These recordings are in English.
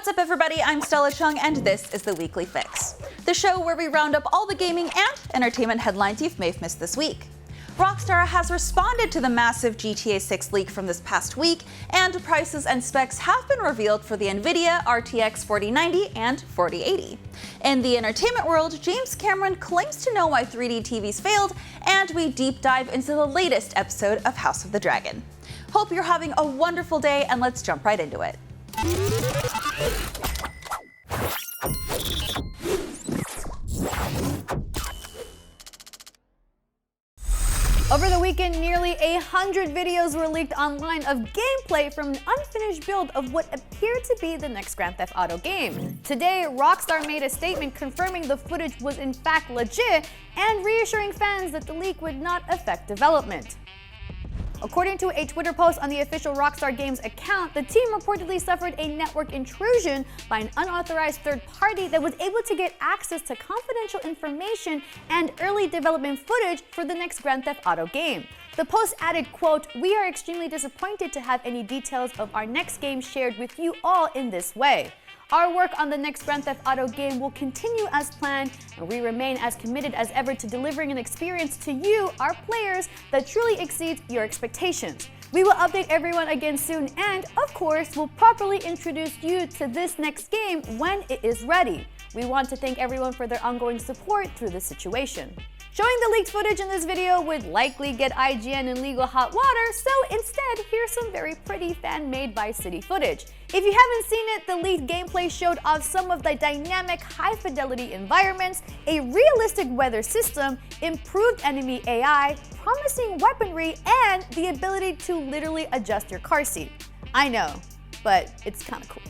What's up, everybody? I'm Stella Chung, and this is the Weekly Fix, the show where we round up all the gaming and entertainment headlines you may have missed this week. Rockstar has responded to the massive GTA 6 leak from this past week, and prices and specs have been revealed for the Nvidia RTX 4090 and 4080. In the entertainment world, James Cameron claims to know why 3D TVs failed, and we deep dive into the latest episode of House of the Dragon. Hope you're having a wonderful day, and let's jump right into it. Over the weekend, nearly 100 videos were leaked online of gameplay from an unfinished build of what appeared to be the next Grand Theft Auto game. Today, Rockstar made a statement confirming the footage was in fact legit and reassuring fans that the leak would not affect development. According to a Twitter post on the official Rockstar Games account, the team reportedly suffered a network intrusion by an unauthorized third party that was able to get access to confidential information and early development footage for the next Grand Theft Auto game. The post added, quote, "We are extremely disappointed to have any details of our next game shared with you all in this way. Our work on the next Grand Theft Auto game will continue as planned, and we remain as committed as ever to delivering an experience to you, our players, that truly exceeds your expectations. We will update everyone again soon, and, of course, we'll properly introduce you to this next game when it is ready. We want to thank everyone for their ongoing support through this situation." Showing the leaked footage in this video would likely get IGN in legal hot water, so instead, here's some very pretty fan-made Vice City footage. If you haven't seen it, the leaked gameplay showed off some of the dynamic, high-fidelity environments, a realistic weather system, improved enemy AI, promising weaponry, and the ability to literally adjust your car seat. I know, but it's kinda cool.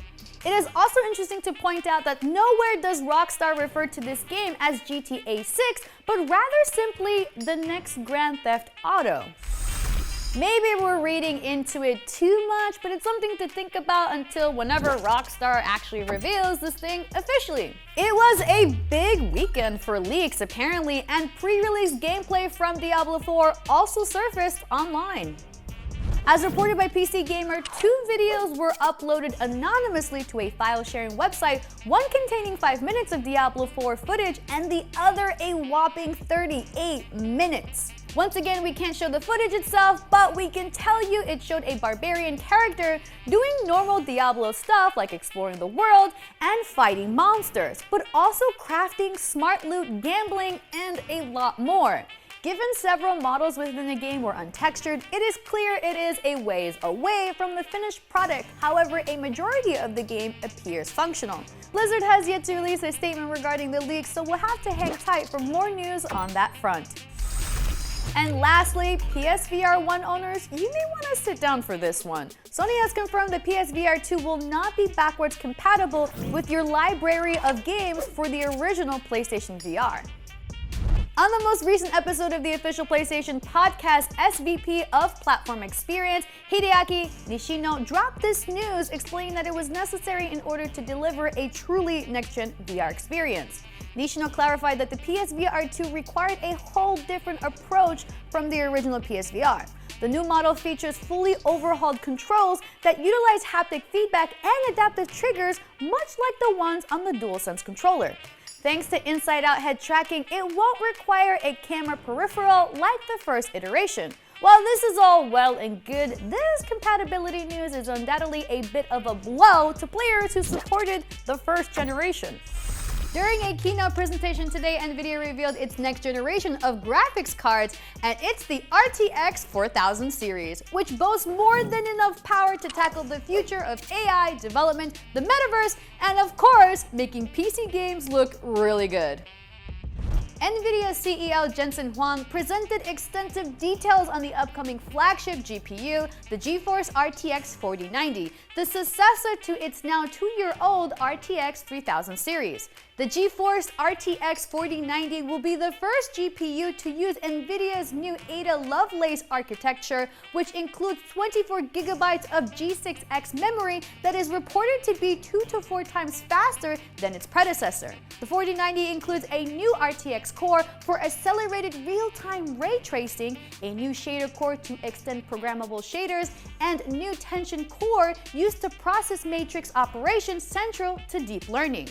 It is also interesting to point out that nowhere does Rockstar refer to this game as GTA 6, but rather simply the next Grand Theft Auto. Maybe we're reading into it too much, but it's something to think about until whenever Rockstar actually reveals this thing officially. It was a big weekend for leaks, apparently, and pre-release gameplay from Diablo 4 also surfaced online. As reported by PC Gamer, 2 videos were uploaded anonymously to a file-sharing website, one containing 5 minutes of Diablo 4 footage and the other a whopping 38 minutes. Once again, we can't show the footage itself, but we can tell you it showed a barbarian character doing normal Diablo stuff like exploring the world and fighting monsters, but also crafting, smart loot, gambling, and a lot more. Given several models within the game were untextured, it is clear it is a ways away from the finished product. However, a majority of the game appears functional. Blizzard has yet to release a statement regarding the leak, so we'll have to hang tight for more news on that front. And lastly, PSVR 1 owners, you may want to sit down for this one. Sony has confirmed that PSVR 2 will not be backwards compatible with your library of games for the original PlayStation VR. On the most recent episode of the official PlayStation podcast, SVP of Platform Experience, Hideaki Nishino, dropped this news explaining that it was necessary in order to deliver a truly next-gen VR experience. Nishino clarified that the PSVR 2 required a whole different approach from the original PSVR. The new model features fully overhauled controls that utilize haptic feedback and adaptive triggers, much like the ones on the DualSense controller. Thanks to inside-out head tracking, it won't require a camera peripheral like the first iteration. While this is all well and good, this compatibility news is undoubtedly a bit of a blow to players who supported the first generation. During a keynote presentation today, Nvidia revealed its next generation of graphics cards, and it's the RTX 4000 series, which boasts more than enough power to tackle the future of AI development, the metaverse, and of course, making PC games look really good. Nvidia CEO Jensen Huang presented extensive details on the upcoming flagship GPU, the GeForce RTX 4090, the successor to its now 2-year-old RTX 3000 series. The GeForce RTX 4090 will be the first GPU to use Nvidia's new Ada Lovelace architecture, which includes 24 gigabytes of G6X memory that is reported to be 2 to 4 times faster than its predecessor. The 4090 includes a new RTX RTX core for accelerated real-time ray tracing, a new shader core to extend programmable shaders, and new Tension core used to process matrix operations central to deep learning.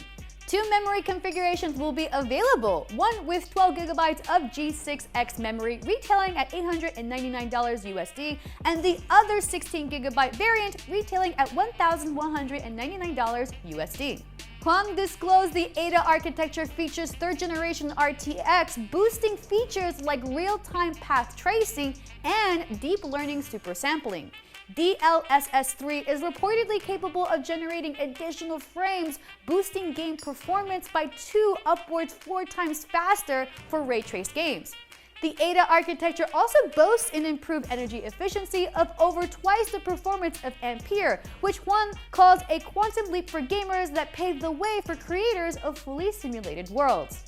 2 memory configurations will be available, one with 12GB of G6X memory retailing at $899 USD, and the other 16GB variant retailing at $1,199 USD. Huang disclosed the Ada architecture features 3rd generation RTX, boosting features like real-time path tracing and deep learning supersampling. DLSS3 is reportedly capable of generating additional frames, boosting game performance by 2 upwards 4 times faster for ray-traced games. The Ada architecture also boasts an improved energy efficiency of over twice the performance of Ampere, which Huang calls a quantum leap for gamers that paved the way for creators of fully simulated worlds.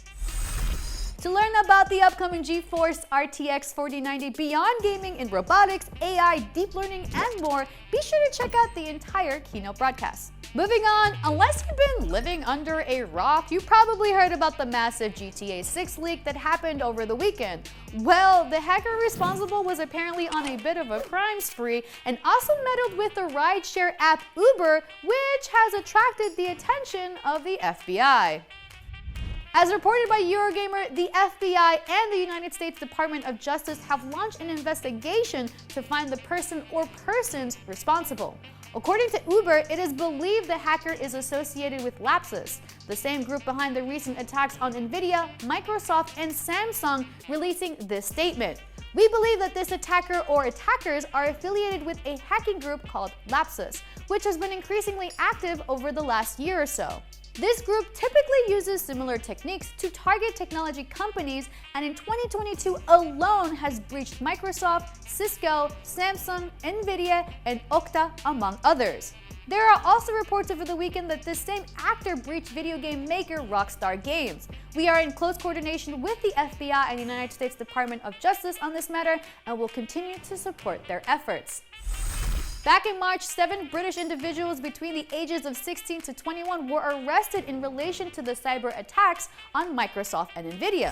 To learn about the upcoming GeForce RTX 4090 beyond gaming and robotics, AI, deep learning, and more, be sure to check out the entire keynote broadcast. Moving on, unless you've been living under a rock, you probably heard about the massive GTA 6 leak that happened over the weekend. Well, the hacker responsible was apparently on a bit of a crime spree and also meddled with the rideshare app Uber, which has attracted the attention of the FBI. As reported by Eurogamer, the FBI and the United States Department of Justice have launched an investigation to find the person or persons responsible. According to Uber, it is believed the hacker is associated with Lapsus, the same group behind the recent attacks on Nvidia, Microsoft, and Samsung, releasing this statement. We believe that this attacker or attackers are affiliated with a hacking group called Lapsus, which has been increasingly active over the last year or so. This group typically uses similar techniques to target technology companies, and in 2022 alone has breached Microsoft, Cisco, Samsung, Nvidia, and Okta, among others. There are also reports over the weekend that this same actor breached video game maker Rockstar Games. We are in close coordination with the FBI and the United States Department of Justice on this matter and will continue to support their efforts. Back in March, 7 British individuals between the ages of 16 to 21 were arrested in relation to the cyber attacks on Microsoft and Nvidia.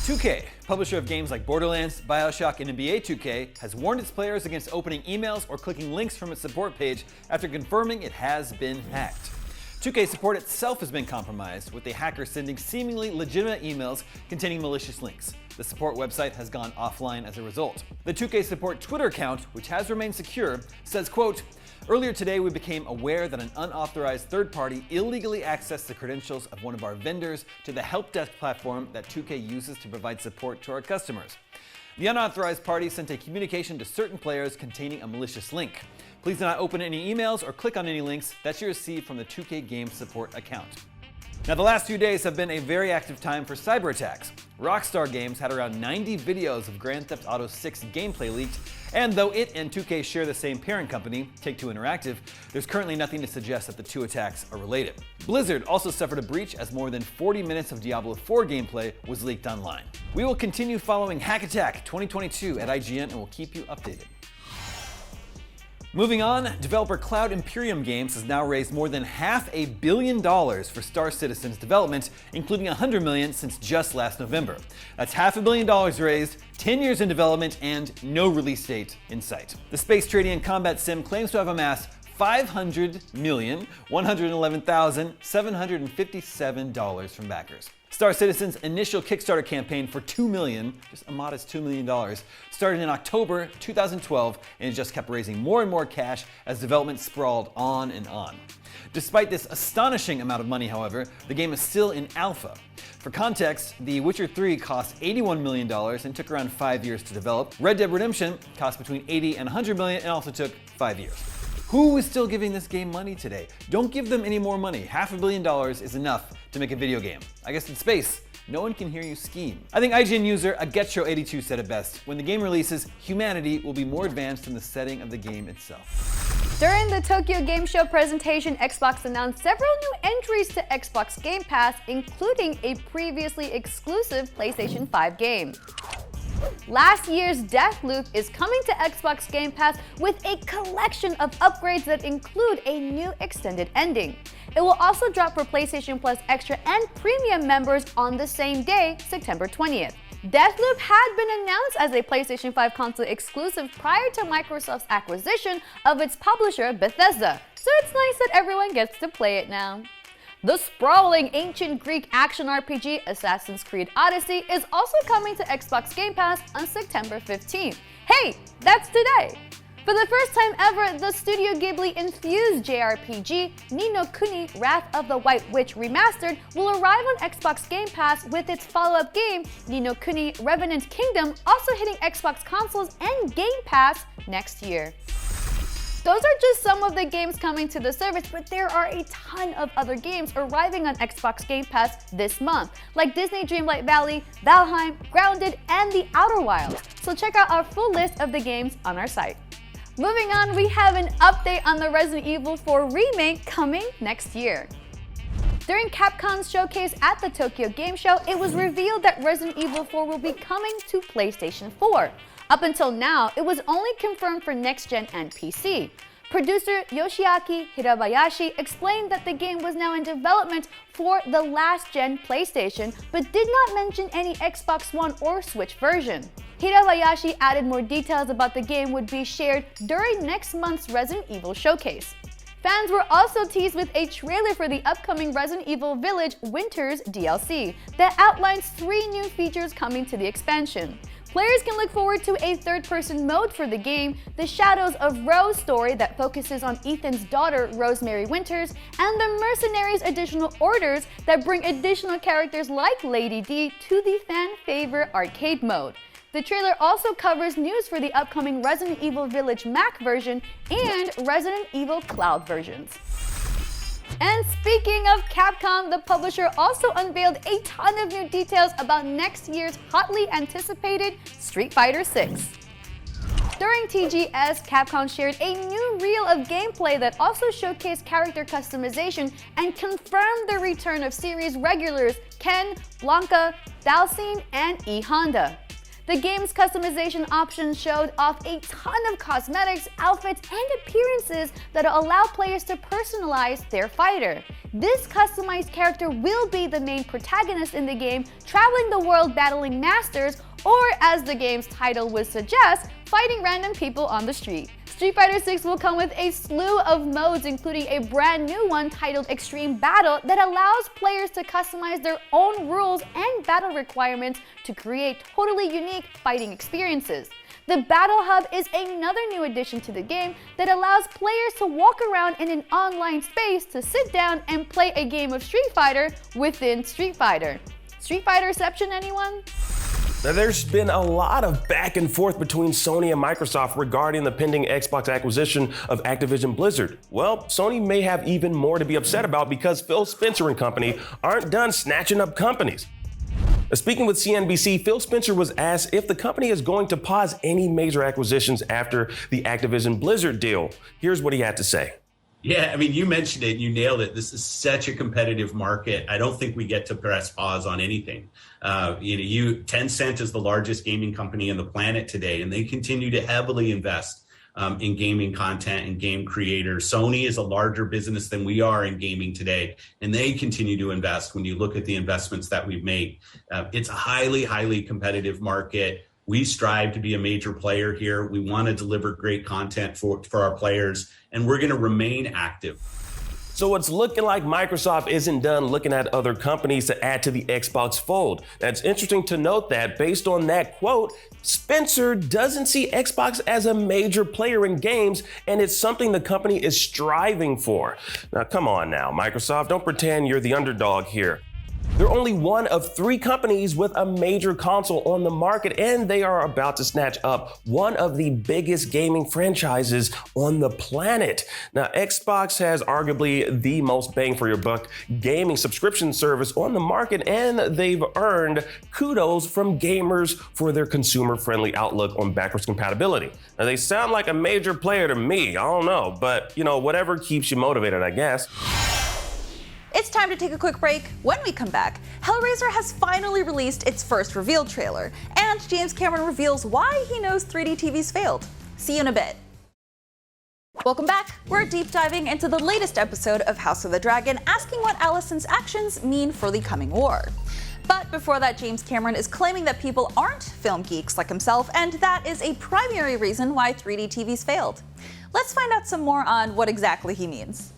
2K, publisher of games like Borderlands, BioShock, and NBA 2K, has warned its players against opening emails or clicking links from its support page after confirming it has been hacked. 2K support itself has been compromised, with a hacker sending seemingly legitimate emails containing malicious links. The support website has gone offline as a result. The 2K support Twitter account, which has remained secure, says, quote, "Earlier today we became aware that an unauthorized third party illegally accessed the credentials of one of our vendors to the help desk platform that 2K uses to provide support to our customers. The unauthorized party sent a communication to certain players containing a malicious link. Please do not open any emails or click on any links that you receive from the 2K Game support account." Now, the last few days have been a very active time for cyber attacks. Rockstar Games had around 90 videos of Grand Theft Auto 6 gameplay leaked, and though it and 2K share the same parent company, Take-Two Interactive, there's currently nothing to suggest that the two attacks are related. Blizzard also suffered a breach as more than 40 minutes of Diablo 4 gameplay was leaked online. We will continue following Hack Attack 2022 at IGN and will keep you updated. Moving on, developer Cloud Imperium Games has now raised more than $500 million for Star Citizen's development, including $100 million since just last November. That's $500 million raised, 10 years in development, and no release date in sight. The space trading and combat sim claims to have amassed $500,111,757 from backers. Star Citizen's initial Kickstarter campaign for $2 million, just a modest $2 million, started in October 2012 and it just kept raising more and more cash as development sprawled on and on. Despite this astonishing amount of money, however, the game is still in alpha. For context, The Witcher 3 cost $81 million and took around 5 years to develop. Red Dead Redemption cost between $80 and $100 million and also took 5 years. Who is still giving this game money today? Don't give them any more money. $500 million is enough to make a video game. I guess in space, no one can hear you scheme. I think IGN user Agetro82 said it best. When the game releases, humanity will be more advanced in the setting of the game itself. During the Tokyo Game Show presentation, Xbox announced several new entries to Xbox Game Pass, including a previously exclusive PlayStation 5 game. Last year's Deathloop is coming to Xbox Game Pass with a collection of upgrades that include a new extended ending. It will also drop for PlayStation Plus Extra and Premium members on the same day, September 20th. Deathloop had been announced as a PlayStation 5 console exclusive prior to Microsoft's acquisition of its publisher, Bethesda, so it's nice that everyone gets to play it now. The sprawling ancient Greek action RPG Assassin's Creed Odyssey is also coming to Xbox Game Pass on September 15th. Hey, that's today! For the first time ever, the Studio Ghibli-infused JRPG Ni no Kuni Wrath of the White Witch Remastered will arrive on Xbox Game Pass with its follow-up game Ni no Kuni Revenant Kingdom also hitting Xbox consoles and Game Pass next year. Those are just some of the games coming to the service, but there are a ton of other games arriving on Xbox Game Pass this month, like Disney Dreamlight Valley, Valheim, Grounded, and The Outer Wilds. So check out our full list of the games on our site. Moving on, we have an update on the Resident Evil 4 remake coming next year. During Capcom's showcase at the Tokyo Game Show, it was revealed that Resident Evil 4 will be coming to PlayStation 4. Up until now, it was only confirmed for next-gen and PC. Producer Yoshiaki Hirabayashi explained that the game was now in development for the last-gen PlayStation, but did not mention any Xbox One or Switch version. Hirabayashi added more details about the game would be shared during next month's Resident Evil showcase. Fans were also teased with a trailer for the upcoming Resident Evil Village Winters DLC that outlines 3 new features coming to the expansion. Players can look forward to a third-person mode for the game, the Shadows of Rose story that focuses on Ethan's daughter, Rosemary Winters, and the Mercenaries additional orders that bring additional characters like Lady D to the fan-favorite arcade mode. The trailer also covers news for the upcoming Resident Evil Village Mac version and Resident Evil Cloud versions. And speaking of Capcom, the publisher also unveiled a ton of new details about next year's hotly anticipated Street Fighter 6. During TGS, Capcom shared a new reel of gameplay that also showcased character customization and confirmed the return of series regulars Ken, Blanca, Dhalsim, and E Honda. The game's customization options showed off a ton of cosmetics, outfits, and appearances that allow players to personalize their fighter. This customized character will be the main protagonist in the game, traveling the world battling masters, or as the game's title would suggest, fighting random people on the street. Street Fighter 6 will come with a slew of modes, including a brand new one titled Extreme Battle that allows players to customize their own rules and battle requirements to create totally unique fighting experiences. The Battle Hub is another new addition to the game that allows players to walk around in an online space to sit down and play a game of Street Fighter within Street Fighter. Street Fighterception, anyone? Now, there's been a lot of back and forth between Sony and Microsoft regarding the pending Xbox acquisition of Activision Blizzard. Well, Sony may have even more to be upset about because Phil Spencer and company aren't done snatching up companies. Speaking with CNBC, Phil Spencer was asked if the company is going to pause any major acquisitions after the Activision Blizzard deal. Here's what he had to say. Yeah, I mean, you mentioned it, you nailed it. This is such a competitive market. I don't think we get to press pause on anything. Tencent is the largest gaming company on the planet today, and they continue to heavily invest in gaming content and game creators. Sony is a larger business than we are in gaming today, and they continue to invest when you look at the investments that we've made. It's a highly, highly competitive market. We strive to be a major player here. We want to deliver great content for our players, and we're going to remain active. So it's looking like Microsoft isn't done looking at other companies to add to the Xbox fold. Now, it's interesting to note that based on that quote, Spencer doesn't see Xbox as a major player in games, and it's something the company is striving for. Now, come on now, Microsoft, don't pretend you're the underdog here. They're only one of 3 companies with a major console on the market, and they are about to snatch up one of the biggest gaming franchises on the planet. Now, Xbox has arguably the most bang for your buck gaming subscription service on the market, and they've earned kudos from gamers for their consumer-friendly outlook on backwards compatibility. Now, they sound like a major player to me. I don't know, but whatever keeps you motivated, I guess. It's time to take a quick break. When we come back, Hellraiser has finally released its first reveal trailer, and James Cameron reveals why he knows 3D TVs failed. See you in a bit. Welcome back. We're deep diving into the latest episode of House of the Dragon, asking what Alicent's actions mean for the coming war. But before that, James Cameron is claiming that people aren't film geeks like himself, and that is a primary reason why 3D TVs failed. Let's find out some more on what exactly he means.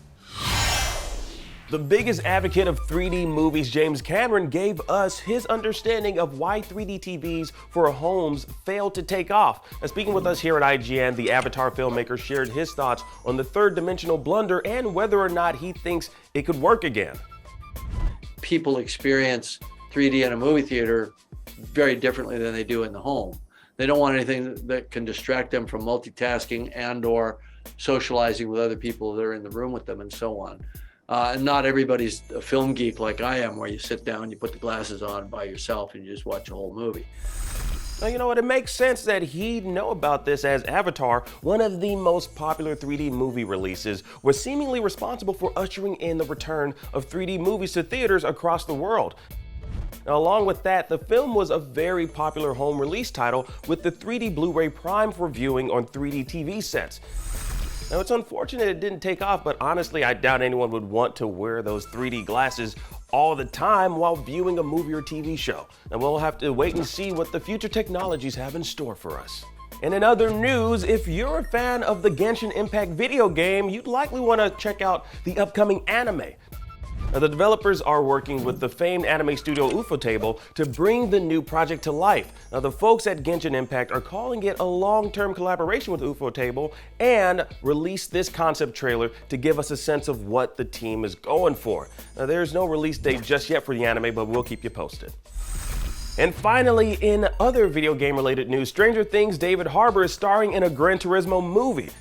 The biggest advocate of 3D movies, James Cameron, gave us his understanding of why 3D TVs for homes failed to take off. Now, speaking with us here at IGN, the Avatar filmmaker shared his thoughts on the third dimensional blunder and whether or not he thinks it could work again. People experience 3D in a movie theater very differently than they do in the home. They don't want anything that can distract them from multitasking and or socializing with other people that are in the room with them and so on. And not everybody's a film geek like I am, where you sit down, you put the glasses on by yourself and you just watch a whole movie. Now, you know what, it makes sense that he'd know about this, as Avatar, one of the most popular 3D movie releases, was seemingly responsible for ushering in the return of 3D movies to theaters across the world. Now, along with that, the film was a very popular home release title, with the 3D Blu-ray Prime for viewing on 3D TV sets. Now, it's unfortunate it didn't take off, but honestly, I doubt anyone would want to wear those 3D glasses all the time while viewing a movie or TV show. And we'll have to wait and see what the future technologies have in store for us. And in other news, if you're a fan of the Genshin Impact video game, you'd likely want to check out the upcoming anime. Now, the developers are working with the famed anime studio Ufotable to bring the new project to life. Now, the folks at Genshin Impact are calling it a long-term collaboration with Ufotable and released this concept trailer to give us a sense of what the team is going for. Now, there's no release date just yet for the anime, but we'll keep you posted. And finally, in other video game related news, Stranger Things' David Harbour is starring in a Gran Turismo movie.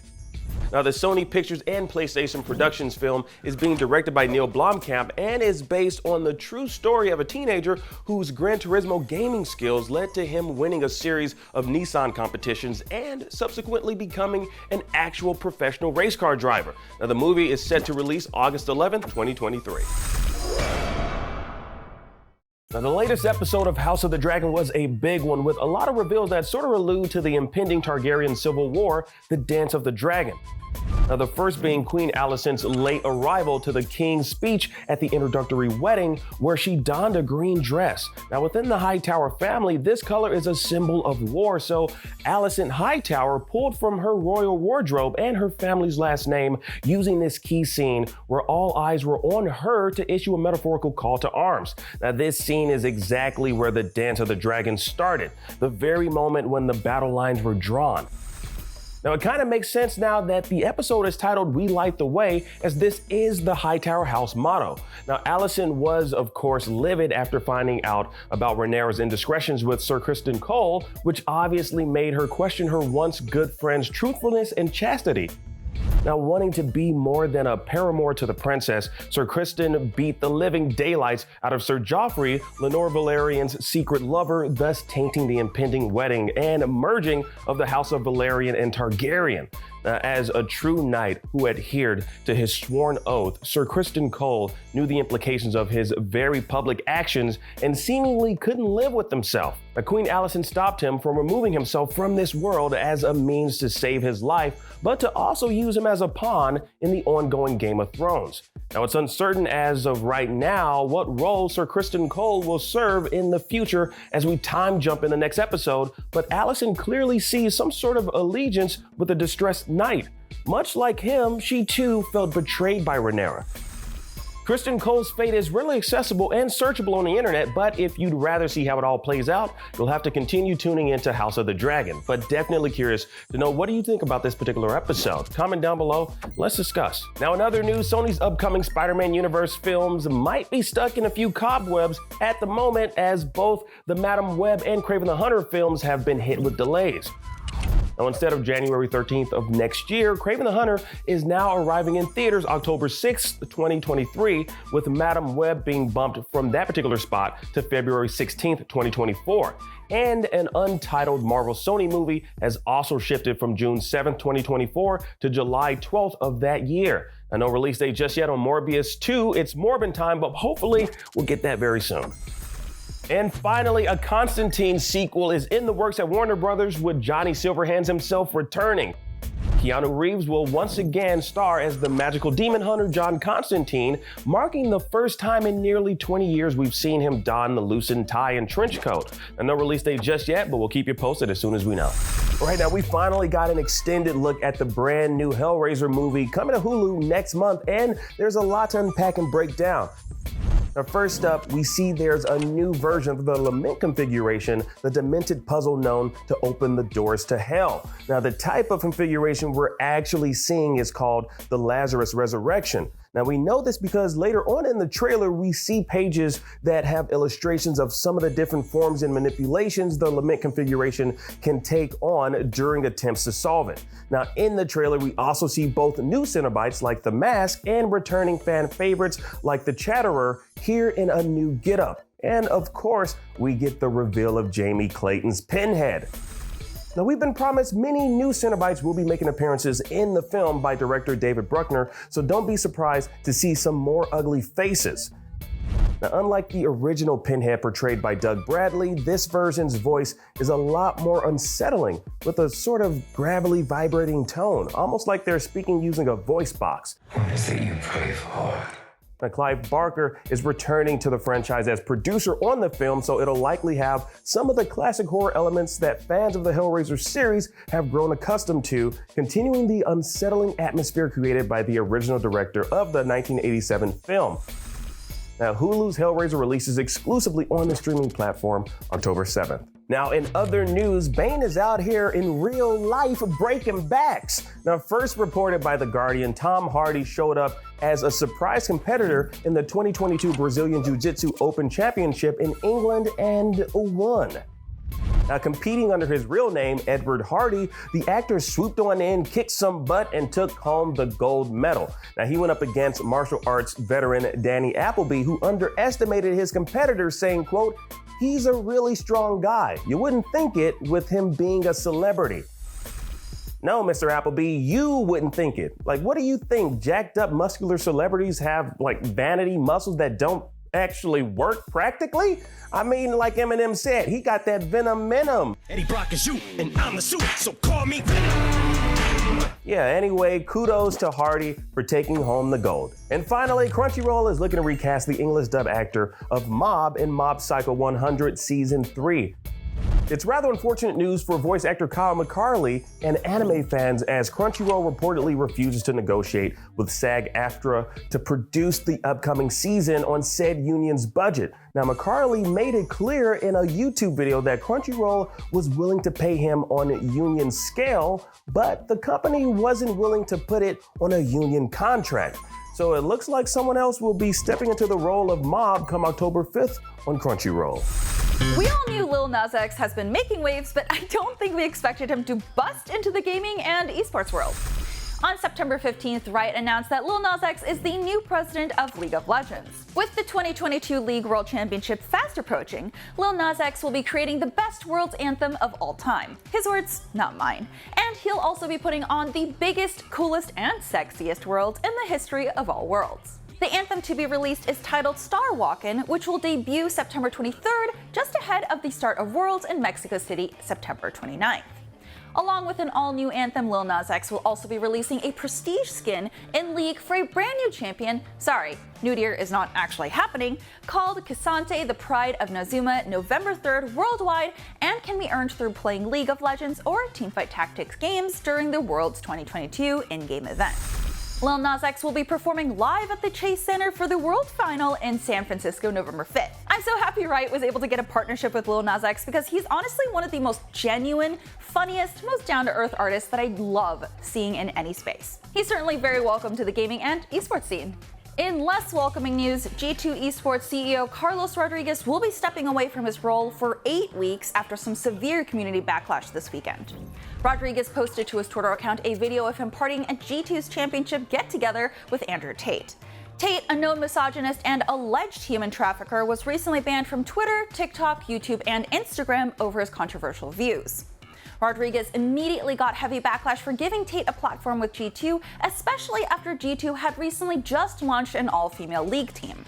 Now, the Sony Pictures and PlayStation Productions film is being directed by Neil Blomkamp and is based on the true story of a teenager whose Gran Turismo gaming skills led to him winning a series of Nissan competitions and subsequently becoming an actual professional race car driver. Now, the movie is set to release August 11th, 2023. Now, the latest episode of House of the Dragon was a big one, with a lot of reveals that sort of allude to the impending Targaryen civil war, the Dance of the Dragon. Now, the first being Queen Alicent's late arrival to the king's speech at the introductory wedding, where she donned a green dress. Now, within the Hightower family, this color is a symbol of war, so Alicent Hightower pulled from her royal wardrobe and her family's last name, using this key scene where all eyes were on her to issue a metaphorical call to arms. Now, this scene is exactly where the Dance of the Dragon started, the very moment when the battle lines were drawn. Now, it kind of makes sense now that the episode is titled We Light the Way, as this is the Hightower House motto. Now, Alicent was, of course, livid after finding out about Rhaenyra's indiscretions with Sir Criston Cole, which obviously made her question her once good friend's truthfulness and chastity. Now, wanting to be more than a paramour to the princess, Sir Criston beat the living daylights out of Sir Joffrey, Lenore Valerian's secret lover, thus tainting the impending wedding and merging of the House of Valerian and Targaryen. As a true knight who adhered to his sworn oath, Sir Criston Cole knew the implications of his very public actions and seemingly couldn't live with himself. Now, Queen Alicent stopped him from removing himself from this world as a means to save his life, but to also use him as a pawn in the ongoing Game of Thrones. Now, it's uncertain as of right now what role Sir Criston Cole will serve in the future as we time jump in the next episode, but Alicent clearly sees some sort of allegiance with a distressed knight. Much like him, she too felt betrayed by Rhaenyra. Criston Cole's fate is really accessible and searchable on the internet, but if you'd rather see how it all plays out, you'll have to continue tuning into House of the Dragon. But definitely curious to know, what do you think about this particular episode? Comment down below, let's discuss. Now, in other news, Sony's upcoming Spider-Man universe films might be stuck in a few cobwebs at the moment, as both the Madam Web and Kraven the Hunter films have been hit with delays. Now, instead of January 13th of next year, Kraven the Hunter is now arriving in theaters October 6th, 2023, with Madam Web being bumped from that particular spot to February 16th, 2024. And an untitled Marvel Sony movie has also shifted from June 7th, 2024 to July 12th of that year. Now, no release date just yet on Morbius 2. It's Morbin time, but hopefully we'll get that very soon. And finally, a Constantine sequel is in the works at Warner Brothers, with Johnny Silverhands himself returning. Keanu Reeves will once again star as the magical demon hunter John Constantine, marking the first time in nearly 20 years we've seen him don the loosened tie and trench coat. And no release date just yet, but we'll keep you posted as soon as we know. Right now, we finally got an extended look at the brand new Hellraiser movie coming to Hulu next month, and there's a lot to unpack and break down. Now, first up, we see there's a new version of the Lament configuration, the demented puzzle known to open the doors to hell. Now, the type of configuration we're actually seeing is called the Lazarus Resurrection. Now, we know this because later on in the trailer, we see pages that have illustrations of some of the different forms and manipulations the Lament configuration can take on during attempts to solve it. Now, in the trailer, we also see both new Cenobites like the Mask and returning fan favorites like the Chatterer here in a new getup. And of course, we get the reveal of Jamie Clayton's Pinhead. Now, we've been promised many new Cenobites will be making appearances in the film by director David Bruckner, so don't be surprised to see some more ugly faces. Now, unlike the original Pinhead portrayed by Doug Bradley, this version's voice is a lot more unsettling, with a sort of gravelly, vibrating tone, almost like they're speaking using a voice box. What is it you pray for? Now, Clive Barker is returning to the franchise as producer on the film, so it'll likely have some of the classic horror elements that fans of the Hellraiser series have grown accustomed to, continuing the unsettling atmosphere created by the original director of the 1987 film. Now, Hulu's Hellraiser releases exclusively on the streaming platform October 7th. Now, in other news, Bane is out here in real life breaking backs. Now, first reported by The Guardian, Tom Hardy showed up as a surprise competitor in the 2022 Brazilian Jiu-Jitsu Open Championship in England and won. Now, competing under his real name, Edward Hardy, the actor swooped on in, kicked some butt, and took home the gold medal. Now, he went up against martial arts veteran Danny Appleby, who underestimated his competitors, saying, quote, "He's a really strong guy. You wouldn't think it with him being a celebrity." No, Mr. Appleby, you wouldn't think it. Like, what do you think? Jacked up muscular celebrities have like vanity muscles that don't actually work practically? I mean, like Eminem said, he got that venom in him. Eddie Brock is you, and I'm the suit, so call me Venom. Yeah, anyway, kudos to Hardy for taking home the gold. And finally, Crunchyroll is looking to recast the English dub actor of Mob in Mob Psycho 100 Season 3. It's rather unfortunate news for voice actor Kyle McCarley and anime fans, as Crunchyroll reportedly refuses to negotiate with SAG-AFTRA to produce the upcoming season on said union's budget. Now, McCarley made it clear in a YouTube video that Crunchyroll was willing to pay him on union scale, but the company wasn't willing to put it on a union contract. So it looks like someone else will be stepping into the role of Mob come October 5th on Crunchyroll. We all knew Lil Nas X has been making waves, but I don't think we expected him to bust into the gaming and esports world. On September 15th, Riot announced that Lil Nas X is the new president of League of Legends. With the 2022 League World Championship fast approaching, Lil Nas X will be creating the best world's anthem of all time. His words, not mine. And he'll also be putting on the biggest, coolest, and sexiest world in the history of all worlds. The anthem to be released is titled Star Walkin', which will debut September 23rd, just ahead of the start of Worlds in Mexico City, September 29th. Along with an all-new anthem, Lil Nas X will also be releasing a prestige skin in League for a brand new champion, New Deer is not actually happening, called Kasante, the Pride of Nazuma, November 3rd worldwide, and can be earned through playing League of Legends or Teamfight Tactics games during the Worlds 2022 in-game event. Lil Nas X will be performing live at the Chase Center for the World Final in San Francisco, November 5th. I'm so happy Riot was able to get a partnership with Lil Nas X because he's honestly one of the most genuine, funniest, most down-to-earth artists that I love seeing in any space. He's certainly very welcome to the gaming and esports scene. In less welcoming news, G2 Esports CEO Carlos Rodriguez will be stepping away from his role for 8 weeks after some severe community backlash this weekend. Rodriguez posted to his Twitter account a video of him partying at G2's championship get-together with Andrew Tate. Tate, a known misogynist and alleged human trafficker, was recently banned from Twitter, TikTok, YouTube, and Instagram over his controversial views. Rodriguez immediately got heavy backlash for giving Tate a platform with G2, especially after G2 had recently just launched an all-female league team.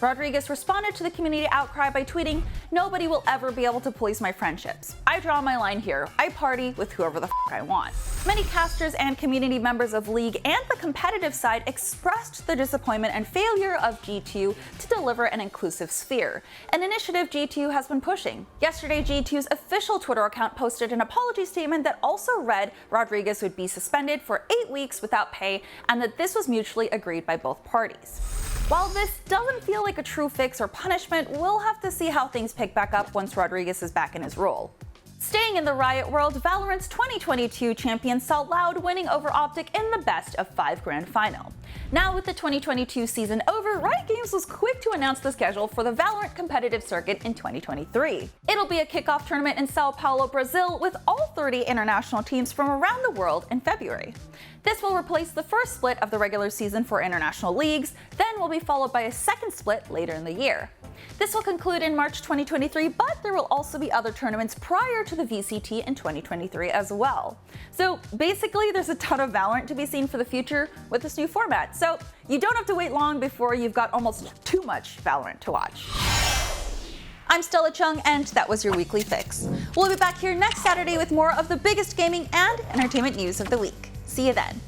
Rodriguez responded to the community outcry by tweeting, "Nobody will ever be able to police my friendships. I draw my line here. I party with whoever the f I want." Many casters and community members of League and the competitive side expressed their disappointment and failure of G2 to deliver an inclusive sphere, an initiative G2 has been pushing. Yesterday, G2's official Twitter account posted an apology statement that also read Rodriguez would be suspended for 8 weeks without pay and that this was mutually agreed by both parties. While this doesn't feel like a true fix or punishment, we'll have to see how things pick back up once Rodriguez is back in his role. Staying in the Riot world, Valorant's 2022 champions saw Loud winning over Optic in the best of 5 grand final. Now with the 2022 season over, Riot Games was quick to announce the schedule for the Valorant competitive circuit in 2023. It'll be a kickoff tournament in Sao Paulo, Brazil, with all 30 international teams from around the world in February. This will replace the first split of the regular season for international leagues, then will be followed by a second split later in the year. This will conclude in March 2023, but there will also be other tournaments prior to the VCT in 2023 as well. So basically, there's a ton of Valorant to be seen for the future with this new format, so you don't have to wait long before you've got almost too much Valorant to watch. I'm Stella Chung, and that was your weekly fix. We'll be back here next Saturday with more of the biggest gaming and entertainment news of the week. See you then.